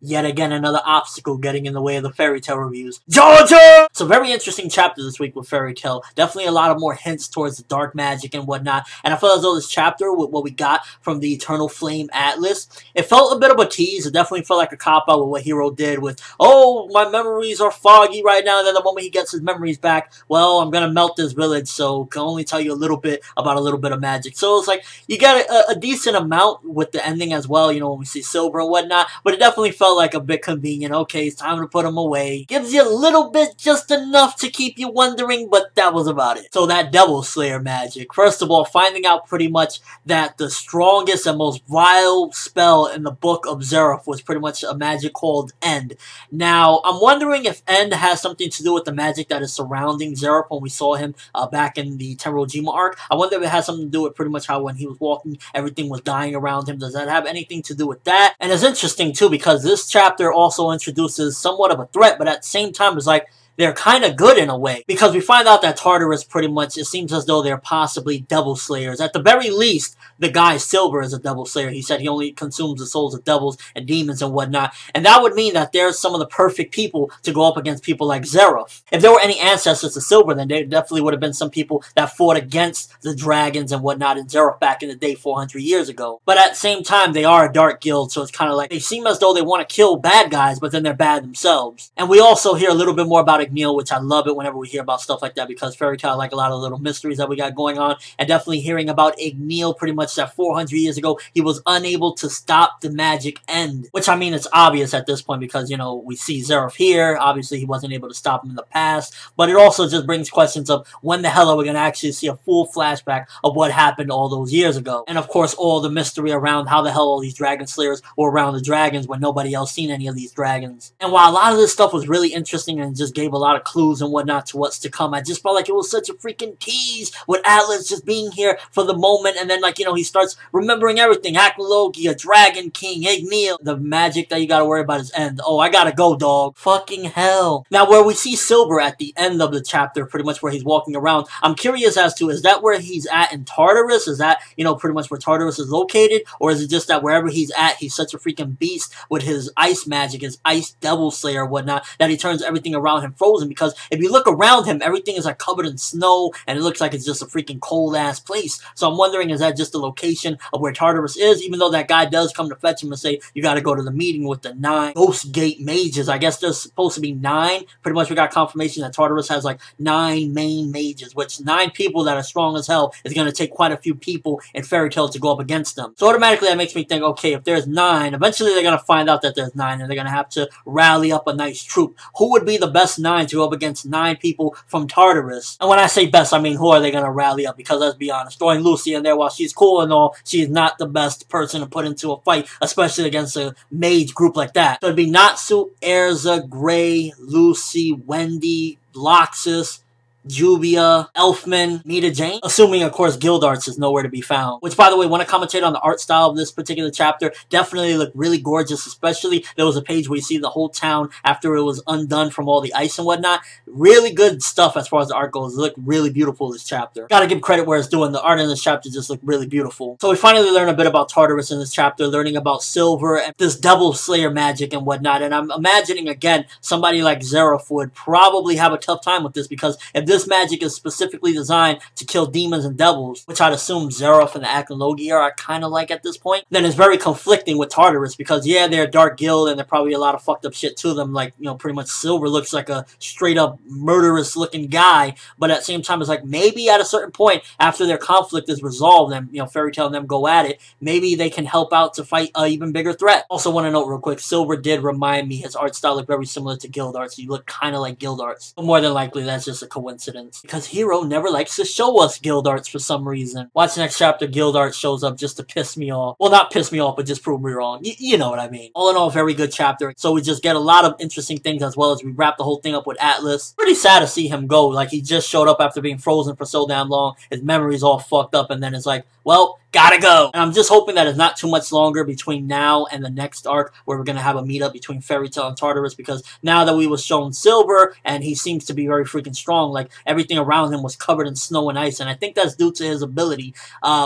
Yet again, another obstacle getting in the way of the fairy tale reviews. Georgia! So very interesting chapter this week with fairy tale. Definitely a lot of more hints towards the dark magic and whatnot. And I feel as though this chapter, with what we got from the Eternal Flame Atlas, it felt a bit of a tease. It definitely felt like a cop-out with what Hero did with, oh, my memories are foggy right now. And then the moment he gets his memories back, well, I'm gonna melt this village, so can only tell you a little bit about a little bit of magic. So it's like, you get a decent amount with the ending as well, you know, when we see Silver and whatnot. But it definitely felt like a bit convenient. Okay, it's time to put him away. Gives you a little bit, just enough to keep you wondering, but that was about it. So that Devil Slayer magic. First of all, finding out pretty much that the strongest and most vile spell in the book of Zeref was pretty much a magic called E.N.D. Now, I'm wondering if E.N.D has something to do with the magic that is surrounding Zeref when we saw him back in the Tenrojima arc. I wonder if it has something to do with pretty much how when he was walking, everything was dying around him. Does that have anything to do with that? And it's interesting too, because this chapter also introduces somewhat of a threat, but at the same time it's like they're kind of good in a way, because we find out that Tartarus pretty much, it seems as though they're possibly Devil Slayers. At the very least, the guy Silver is a Devil Slayer. He said he only consumes the souls of devils and demons and whatnot, and that would mean that there's some of the perfect people to go up against people like Zeref. If there were any ancestors to Silver, then there definitely would have been some people that fought against the dragons and whatnot in Zeref back in the day 400 years ago. But at the same time, they are a dark guild, so it's kind of like they seem as though they want to kill bad guys, but then they're bad themselves. And we also hear a little bit more about Igneal, which I love it whenever we hear about stuff like that, because fairy tale, I like a lot of little mysteries that we got going on, and definitely hearing about Igneal pretty much that 400 years ago, he was unable to stop the magic E.N.D, which I mean, it's obvious at this point because, you know, we see Zeref here, obviously he wasn't able to stop him in the past, but it also just brings questions of when the hell are we going to actually see a full flashback of what happened all those years ago, and of course all the mystery around how the hell all these dragon slayers were around the dragons when nobody else seen any of these dragons. And while a lot of this stuff was really interesting and just gave a lot of clues and whatnot to what's to come, I just felt like it was such a freaking tease with Atlas just being here for the moment, and then, like, you know, he starts remembering everything. Aknologia, Dragon King, Igneal. The magic that you gotta worry about is E.N.D. Oh, I gotta go, dog. Fucking hell. Now, where we see Silver at the end of the chapter, pretty much where he's walking around, I'm curious as to, is that where he's at in Tartarus? Is that, you know, pretty much where Tartarus is located? Or is it just that wherever he's at, he's such a freaking beast with his ice magic, his ice devil slayer, whatnot, that he turns everything around him frozen? Because if you look around him, everything is like covered in snow, and it looks like it's just a freaking cold-ass place. So I'm wondering, is that just the location of where Tartarus is? Even though that guy does come to fetch him and say, you gotta go to the meeting with the 9 Ghost Gate mages. I guess there's supposed to be 9. Pretty much we got confirmation that Tartarus has like 9 main mages, which 9 people that are strong as hell is gonna take quite a few people in Fairy Tail to go up against them. So automatically that makes me think, okay, if there's 9, eventually they're gonna find out that there's 9, and they're gonna have to rally up a nice troop. Who would be the best 9 to go up against 9 people from Tartarus? And when I say best, I mean who are they gonna rally up? Because let's be honest, throwing Lucy in there, while she's cool and all, she's not the best person to put into a fight, especially against a mage group like that. So it'd be Natsu, Erza, Gray, Lucy, Wendy, Loxus, Jubia, Elfman, Mita Jane, assuming of course Gildarts is nowhere to be found. Which, by the way, when I commentate on the art style of this particular chapter, definitely looked really gorgeous. Especially there was a page where you see the whole town after it was undone from all the ice and whatnot. Really good stuff as far as the art goes. It looked really beautiful, this chapter. Gotta give credit where it's doing. The art in this chapter just looked really beautiful. So we finally learn a bit about Tartarus in this chapter, learning about Silver and this Devil Slayer magic and whatnot. And I'm imagining, again, somebody like Zeref would probably have a tough time with this, because if this magic is specifically designed to kill demons and devils, which I'd assume Zeref and the Aknologia are kind of like at this point, then it's very conflicting with Tartarus, because yeah, they're a dark guild and they're probably a lot of fucked up shit to them, like, you know, pretty much Silver looks like a straight up murderous looking guy, but at the same time it's like maybe at a certain point after their conflict is resolved and, you know, Fairy Tail and them go at it, maybe they can help out to fight an even bigger threat. Also want to note real quick, Silver did remind me, his art style looked very similar to Gildarts. He looked kind of like Gildarts, but more than likely that's just a coincidence, because Hero never likes to show us Gildarts for some reason. Watch the next chapter, Gildarts shows up just to piss me off. Well, not piss me off, but just prove me wrong. You know what I mean. All in all, very good chapter. So we just get a lot of interesting things, as well as we wrap the whole thing up with Atlas. Pretty sad to see him go. Like, he just showed up after being frozen for so damn long. His memory's all fucked up, and then it's like, well, gotta go. And I'm just hoping that it's not too much longer between now and the next arc where we're gonna have a meetup between Fairy Tail and Tartarus, because now that we was shown Silver and he seems to be very freaking strong, like everything around him was covered in snow and ice, and I think that's due to his ability.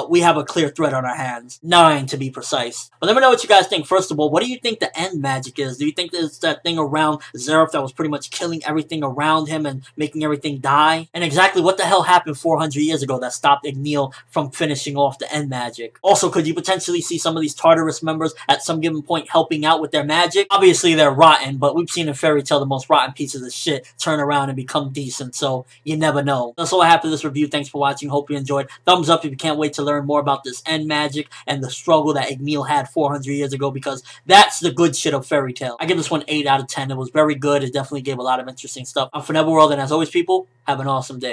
We have a clear threat on our hands. 9 to be precise. But let me know what you guys think. First of all, what do you think the E.N.D magic is? Do you think it's that thing around Zeref that was pretty much killing everything around him and making everything die? And exactly what the hell happened 400 years ago that stopped E.N.D from finishing off the E.N.D magic? Also, could you potentially see some of these Tartarus members at some given point helping out with their magic? Obviously, they're rotten, but we've seen in Fairy Tail the most rotten pieces of shit turn around and become decent, so you never know. That's all I have for this review. Thanks for watching. Hope you enjoyed. Thumbs up if you can't wait to learn more about this E.N.D magic and the struggle that E.N.D had 400 years ago, because that's the good shit of Fairy Tail. I give this one 8 out of 10. It was very good. It definitely gave a lot of interesting stuff. I'm ForneverWorld, and as always, people, have an awesome day.